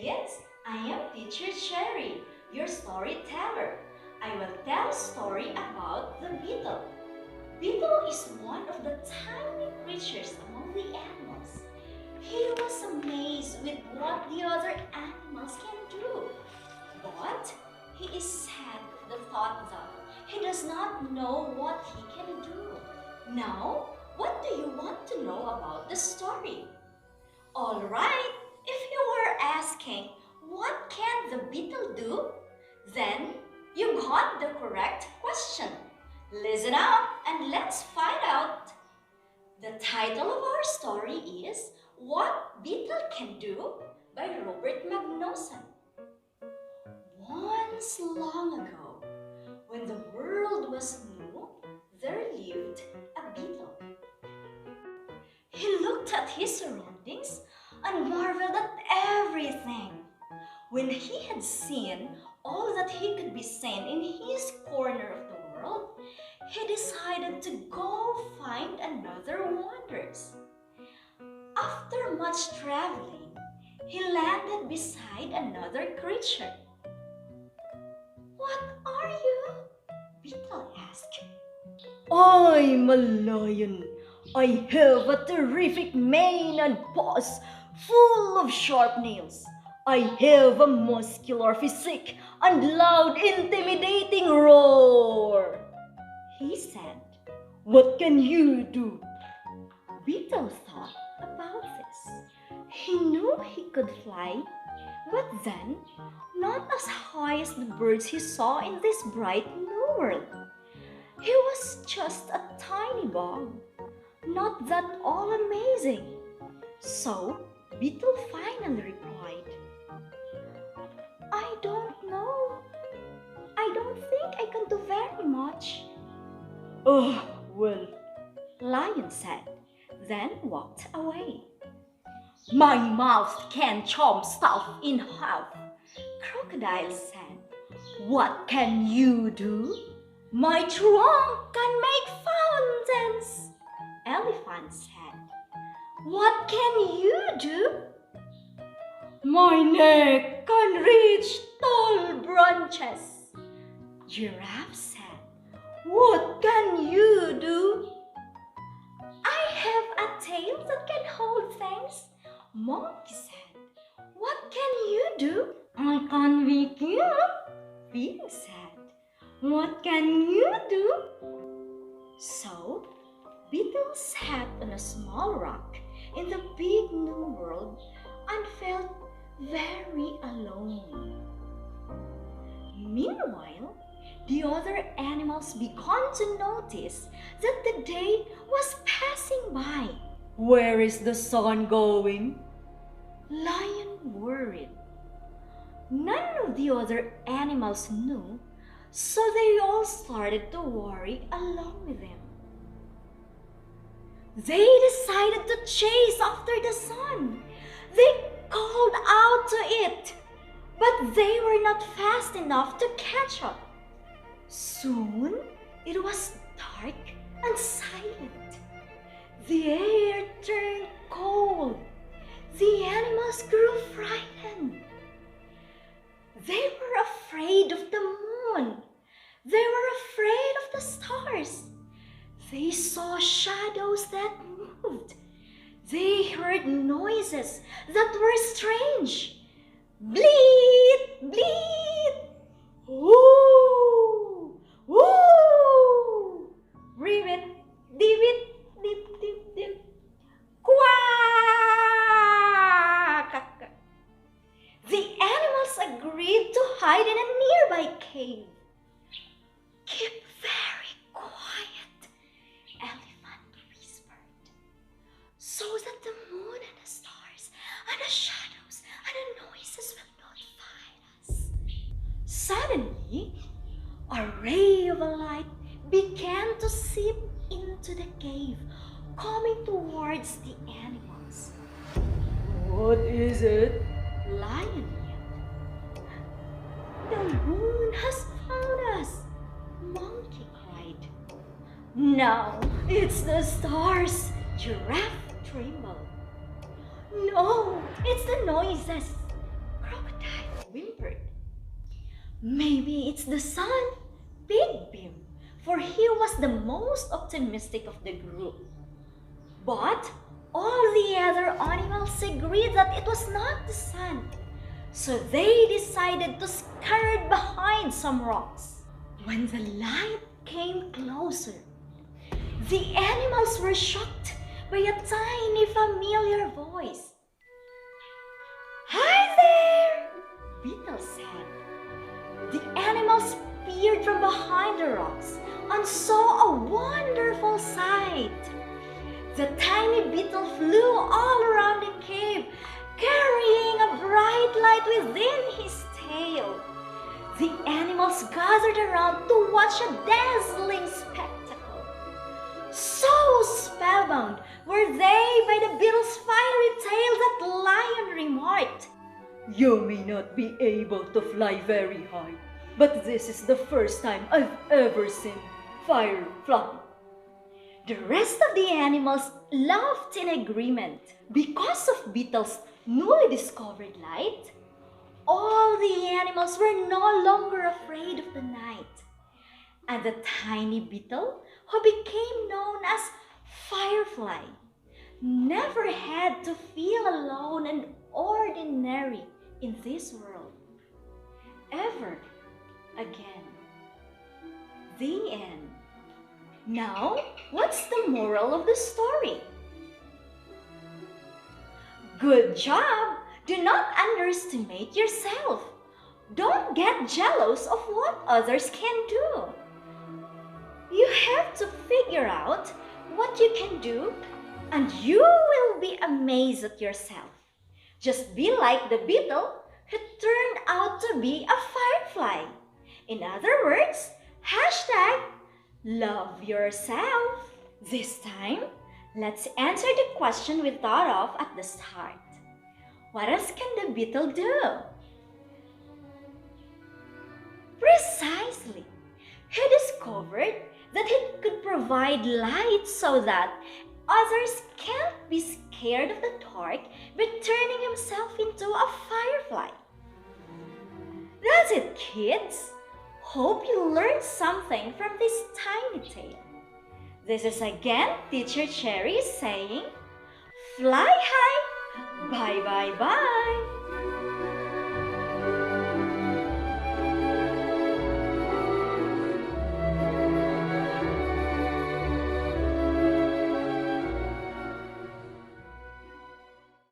kids, I am Teacher Cherry, your storyteller. I will tell a story about the beetle. Beetle is one of the tiny creatures among the animals. He was amazed with what the other animals can do. But he is sad at the thought that he does not know what he can do. Now, what do you want to know about the story? Alright, if you are asking, what can the beetle do? Then you got the correct question. Listen up and let's find out. The title of our story is What Beetle Can Do by Robert Magnuson. Once long ago, when the world was new, there lived a beetle. He looked at his surroundings and marveled at everything. When he had seen all that he could be seen in his corner of the world, he decided to go find another wonders. After much traveling, he landed beside another creature. "What are you?" Beetle asked. I'm a lion. I have a terrific mane and paws full of sharp nails. I have a muscular physique and loud, intimidating roar, he said. What can you do? Beetle thought about this. He knew he could fly, but then not as high as the birds he saw in this bright new world. He was just a tiny bug, not that all amazing. So Beetle finally replied, "I don't know. I don't think I can do very much." Oh, well, Lion said, then walked away. my mouth can chomp stuff in half. Crocodile said, What can you do? "My trunk can make fountains." Elephant said, "What can you do?" My neck can reach tall branches. Giraffe said, What can you do? "I have a tail that can hold things." Monkey said, "What can you do?" I can be cute. Pig said, What can you do? So Beetle sat on a small rock in the big new world and felt very alone. Meanwhile, the other animals began to notice that the day was passing by. Where is the sun going? Lion worried. None of the other animals knew, so they all started to worry along with him. They decided to chase after the sun. They called out to it, but they were not fast enough to catch up. Soon, it was dark and silent. The air turned cold. The animals grew frightened. They were afraid of the moon. They were afraid of the stars. They saw shadows that moved. They heard noises that were strange. Bleat, bleat. Woo! Woo! Ribbit, dibbit, dip, dip, dip. Quack! The animals agreed to hide in a nearby cave. "Keep very quiet," Elephant whispered, "so that the moon and the stars and the shadows and the noises will not find us." Suddenly, a ray of light began to seep into the cave, coming towards the animals. What is it? Lion yelled. "The moon has found us," Monkey cried. "No, it's the stars," Giraffe trembled. "No, it's the noises," Crow whimpered. Maybe it's the sun, Big Beam, for he was the most optimistic of the group. But all the other animals agreed that it was not the sun, so they decided to scurry behind some rocks. When the light came closer, the animals were shocked by a tiny familiar voice. "Hi there!" Beetle said. The animals peered from behind the rocks and saw a wonderful sight. The tiny beetle flew all around the cave, carrying a bright light within his tail. The animals gathered around to watch a dazzling spectacle. So spellbound were they by the beetle's fiery tail that Lion remarked, "You may not be able to fly very high, but this is the first time I've ever seen fire fly." The rest of the animals laughed in agreement. Because of Beetle's newly discovered light, all the animals were no longer afraid of the night. And the tiny beetle, who became known as Firefly, never had to feel alone and ordinary in this world ever again. The end. Now, what's the moral of the story? Good job! Do not underestimate yourself. Don't get jealous of what others can do. You have to figure out what you can do, and you will be amazed at yourself. Just be like the beetle who turned out to be a firefly. In other words, hashtag love yourself. This time, let's answer the question we thought of at the start. What else can the beetle do? Precisely. He discovered that he could provide light so that others can't be scared of the dark by turning himself into a firefly. That's it, kids. Hope you learned something from this tiny tale. This is again Teacher Cherry saying, fly high, bye bye bye.